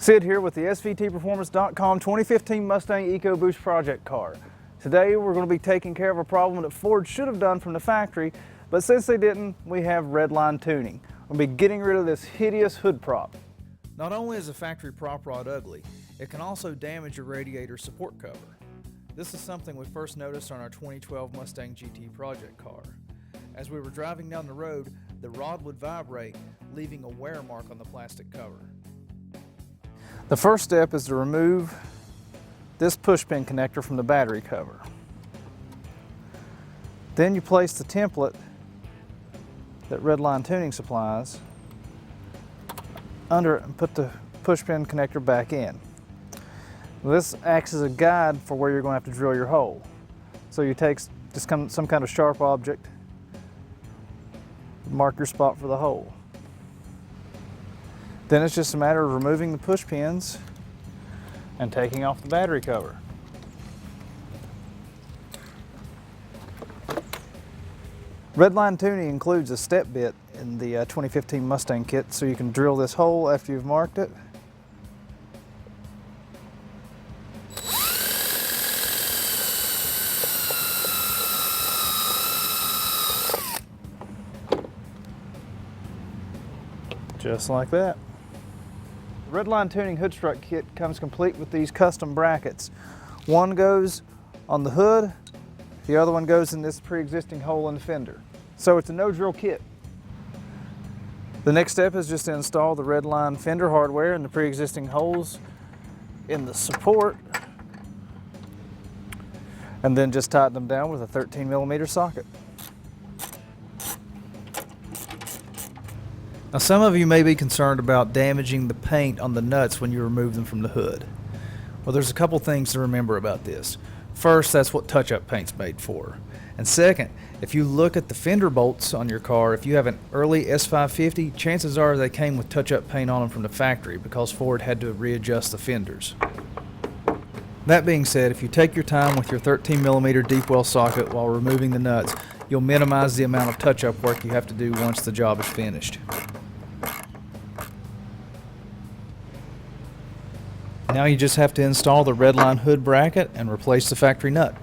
Sid here with the SVTPerformance.com 2015 Mustang EcoBoost project car. Today we're going to be taking care of a problem that Ford should have done from the factory, but since they didn't, we have Redline tuning. We'll be getting rid of this hideous hood prop. Not only is a factory prop rod ugly, it can also damage your radiator support cover. This is something we first noticed on our 2012 Mustang GT project car. As we were driving down the road, the rod would vibrate, leaving a wear mark on the plastic cover. The first step is to remove this push pin connector from the battery cover. Then you place the template that Redline Tuning supplies under it and put the push pin connector back in. This acts as a guide for where you're going to have to drill your hole. So you take just some kind of sharp object, mark your spot for the hole. Then it's just a matter of removing the push pins and taking off the battery cover. Redline tuning includes a step bit in the 2015 Mustang kit, so you can drill this hole after you've marked it. Just like that. The Redline Tuning Hood Strut kit comes complete with these custom brackets. One goes on the hood, the other one goes in this pre-existing hole in the fender. So it's a no-drill kit. The next step is just to install the Redline fender hardware in the pre-existing holes in the support, and then just tighten them down with a 13mm socket. Now, some of you may be concerned about damaging the paint on the nuts when you remove them from the hood. Well, there's a couple things to remember about this. First, that's what touch-up paint's made for. And second, if you look at the fender bolts on your car, if you have an early S550, chances are they came with touch-up paint on them from the factory because Ford had to readjust the fenders. That being said, if you take your time with your 13mm deep well socket while removing the nuts, you'll minimize the amount of touch-up work you have to do once the job is finished. Now you just have to install the Redline hood bracket and replace the factory nut.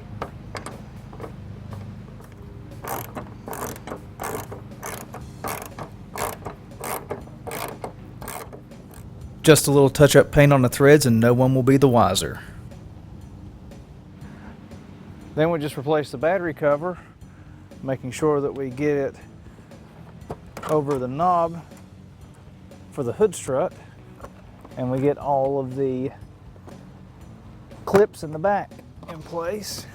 Just a little touch-up paint on the threads and no one will be the wiser. Then we just replace the battery cover, making sure that we get it over the knob for the hood strut, and we get all of the clips in the back in place.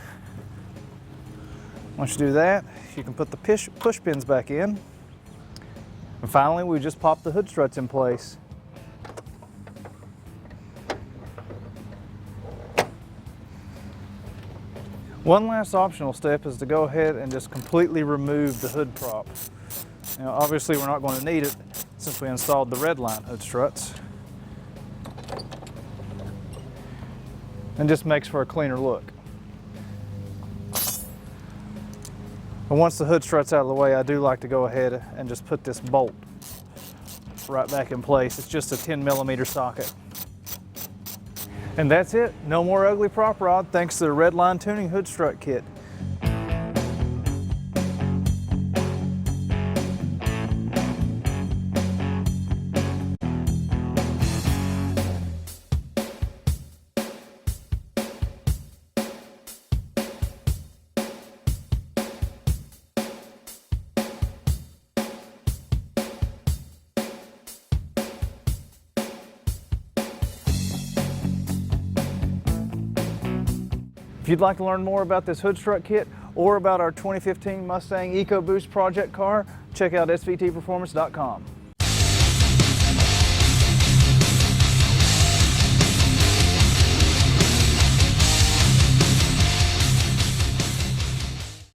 Once you do that, you can put the push pins back in. And finally, we just pop the hood struts in place. One last optional step is to go ahead and just completely remove the hood prop. Now, obviously we're not going to need it since we installed the Redline hood struts. And just makes for a cleaner look. And once the hood strut's out of the way, I do like to go ahead and just put this bolt right back in place. It's just a 10mm socket. And that's it. No more ugly prop rod thanks to the Redline Tuning Hood Strut Kit. If you'd like to learn more about this hood strut kit or about our 2015 Mustang EcoBoost project car, check out SVTPerformance.com.